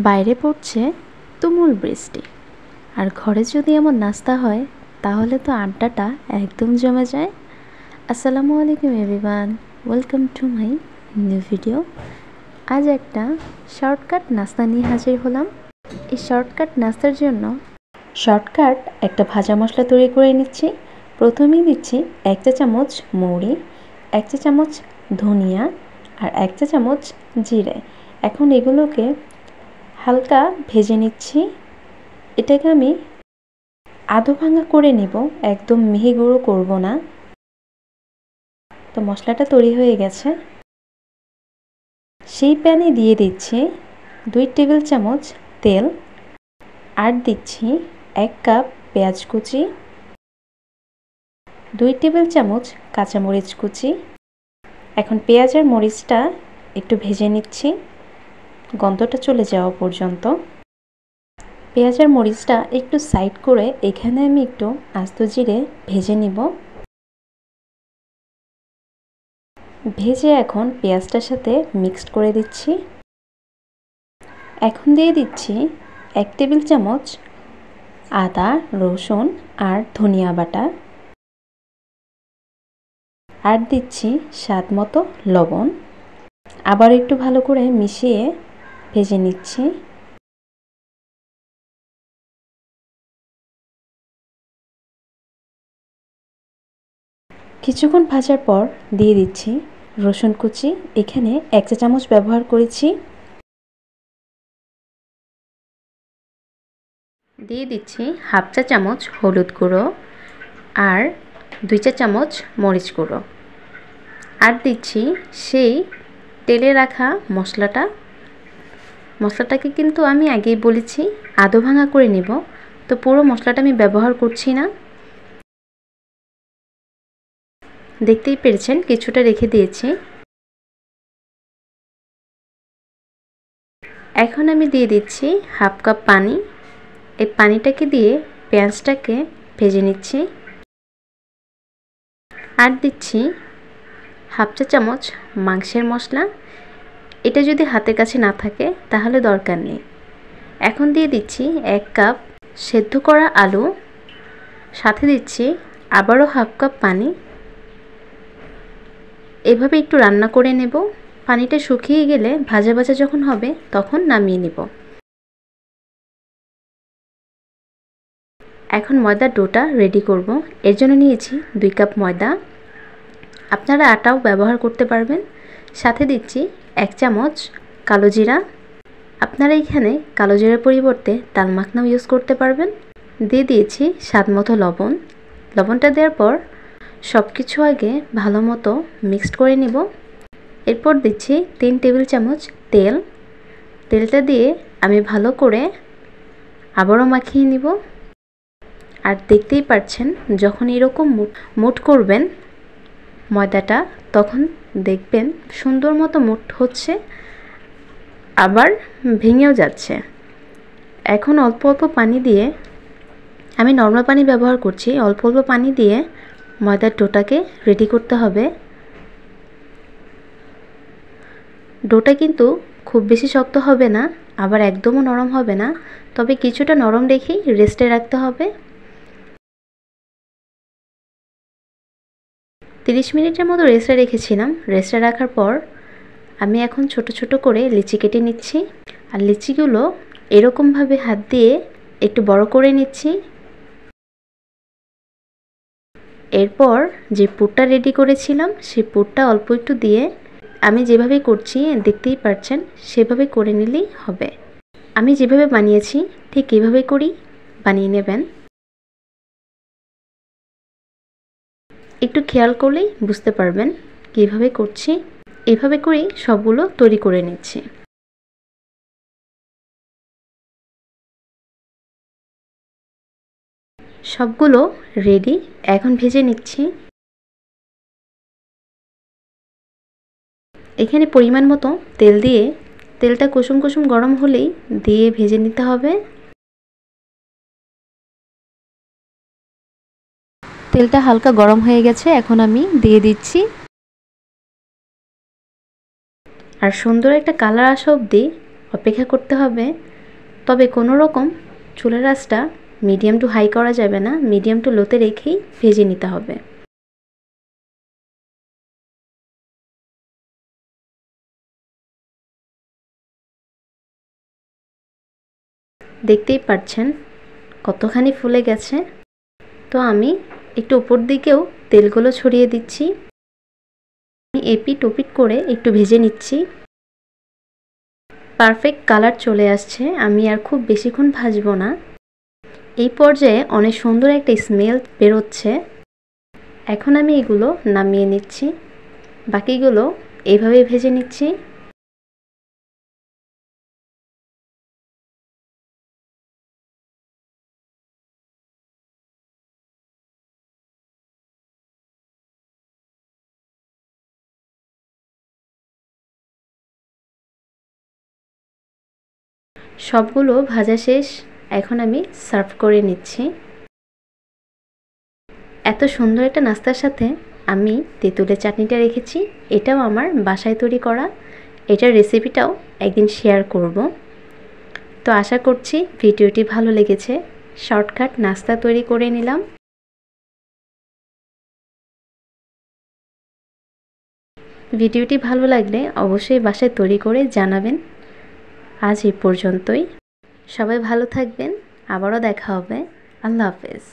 বাইরে পড়ছে তুমুল বৃষ্টি, আর ঘরে যদি এমন নাস্তা হয় তাহলে তো আড্ডাটা একদম জমে যায়। আসসালামু আলাইকুম everyone, welcome to my new video. আজ একটা শর্টকাট নাস্তা নিয়ে হাজির হলাম। এই শর্টকাট নাস্তার জন্য শর্টকাট একটা ভাজা মশলা তৈরি করে নিচ্ছি। প্রথমেই দিচ্ছি 1 চা চামচ মৌরি, 1 চা চামচ ধনিয়া আর 1 চা চামচ জিরে। এখন এগুলোকে হালকা ভেজে নিচ্ছি। এটাকে আমি আধো ভাঙা করে নেব, একদম মিহি গুঁড়ো করব না। তো মশলাটা তৈরি হয়ে গেছে। সেই প্যানে দিয়ে দিচ্ছি 2 টেবিল চামচ তেল, আর দিচ্ছি 1 কাপ পেঁয়াজ কুচি, 2 টেবিল চামচ কাঁচামরিচ কুচি। এখন পেঁয়াজ আর মরিচটা একটু ভেজে নিচ্ছি গন্ধটা চলে যাওয়া পর্যন্ত। পেঁয়াজ আর মরিচটা একটু সাইড করে এখানে আমি একটু আস্ত জিরে ভেজে নিব। ভেজে এখন পেঁয়াজটার সাথে মিক্সড করে দিচ্ছি। এখন দিয়ে দিচ্ছি 1 টেবিল চামচ আদা, রসুন আর ধনিয়া বাটা, আর দিচ্ছি স্বাদ মতো লবণ। আবার একটু ভালো করে মিশিয়ে ভেজে নিচ্ছি। কিছুক্ষণ ভাজার পর দিয়ে দিচ্ছি রসুন কুচি। এখানে 1 চা চামচ ব্যবহার করেছি। দিয়ে দিচ্ছি হাফ চা চামচ হলুদ গুঁড়ো আর 2 চা চামচ মরিচ গুঁড়ো, আর দিচ্ছি সেই তেলে রাখা মশলাটাকে কিন্তু আমি আগেই বলেছি আধো ভাঙা করে নেব, তো পুরো মশলাটা আমি ব্যবহার করছি না। দেখতেই পেরেছেন কিছুটা রেখে দিয়েছি। এখন আমি দিয়ে দিচ্ছি হাফ কাপ পানি। এই পানিটাকে দিয়ে পেঁয়াজটাকে ভেজে নিচ্ছি। আর দিচ্ছি হাফ চা চামচ মাংসের মশলা। এটা যদি হাতের কাছে না থাকে তাহলে দরকার নেই। এখন দিয়ে দিচ্ছি 1 কাপ সেদ্ধ করা আলু, সাথে দিচ্ছি আবারও হাফ কাপ পানি। এভাবে একটু রান্না করে নেব। পানিটা শুকিয়ে গেলে ভাজা ভাজা যখন হবে তখন নামিয়ে নেব। এখন ময়দার ডোটা রেডি করব। এর জন্য নিয়েছি 2 কাপ ময়দা, আপনারা আটাও ব্যবহার করতে পারবেন। সাথে দিচ্ছি 1 চামচ কালো জিরা। আপনারা এখানে কালো জিরার পরিবর্তে তাল মাখনাও ইউজ করতে পারবেন। দিয়ে দিয়েছি স্বাদ মতো লবণ। লবণটা দেওয়ার পর সব কিছু আগে ভালো মতো মিক্সড করে নেব। এরপর দিচ্ছি 3 টেবিল চামচ তেল। তেলটা দিয়ে আমি ভালো করে আবারও মাখিয়ে নিব। আর দেখতেই পাচ্ছেন যখন এরকম মুঠ করবেন ময়দাটা, তখন দেখবেন সুন্দর মতো মুঠ হচ্ছে, আবার ভেঙেও যাচ্ছে। এখন অল্প অল্প পানি দিয়ে, আমি নর্মাল পানি ব্যবহার করছি, অল্প অল্প পানি দিয়ে ময়দার ডোটাকে রেডি করতে হবে। ডোটা কিন্তু খুব বেশি শক্ত হবে না, আবার একদমও নরম হবে না, তবে কিছুটা নরম রেখেই রেস্টে রাখতে হবে। 30 মিনিটের মতো রেস্টে রেখেছিলাম। রেস্টে রাখার পর আমি এখন ছোট ছোট করে লিচি কেটে নিচ্ছি। আর লিচিগুলো এরকমভাবে হাত দিয়ে একটু বড় করে নিচ্ছি। এরপর যে পুরটা রেডি করেছিলাম সেই পুরটা অল্প একটু দিয়ে আমি যেভাবে করছি দেখতেই পাচ্ছেন সেভাবে করে নিলেই হবে। আমি যেভাবে বানিয়েছি ঠিক এইভাবে করেই বানিয়ে নেবেন। একটু খেয়াল করলেই বুঝতে পারবেন কিভাবে করছি। এভাবে করেই সবগুলো তৈরি করে নিচ্ছি। সবগুলো রেডি, এখন ভেজে নিচ্ছি। এখানে পরিমাণ মতো তেল দিয়ে, তেলটা কুসুম কুসুম গরম হলেই দিয়ে ভেজে নিতে হবে। তেলটা হালকা গরম হয়ে গেছে, এখন আমি দিয়ে দিচ্ছি। আর সুন্দর একটা কালার আসা অবধি অপেক্ষা করতে হবে। তবে কোনো রকম চুলার আঁচটা মিডিয়াম টু হাই করা যাবে না, মিডিয়াম টু লোতে রেখেই ভেজে নিতে হবে। দেখতেই পাচ্ছেন কতখানি ফুলে গেছে। তো আমি একটু উপর দিকেও তেলগুলো ছড়িয়ে দিচ্ছি। আমি এপিট ওপিট করে একটু ভেজে নিচ্ছি। পারফেক্ট কালার চলে আসছে, আমি আর খুব বেশিক্ষণ ভাজবো না। এই পর্যায়ে অনেক সুন্দর একটা স্মেল বেরোচ্ছে। এখন আমি এগুলো নামিয়ে নিচ্ছি, বাকিগুলো এইভাবেই ভেজে নিচ্ছি। সবগুলো ভাজা শেষ, এখন আমি সার্ভ করে নিচ্ছি। এত সুন্দর একটা নাস্তার সাথে আমি তেঁতুলের চাটনিটা রেখেছি, এটাও আমার বাসায় তৈরি করা। এটার রেসিপিটাও একদিন শেয়ার করব। তো আশা করছি ভিডিওটি ভালো লেগেছে। শর্টকাট নাস্তা তৈরি করে নিলাম। ভিডিওটি ভালো লাগলে অবশ্যই বাসায় তৈরি করে জানাবেন। আজ এই পর্যন্তই। সবাই ভালো থাকবেন, আবারও দেখা হবে। আল্লাহ হাফেজ।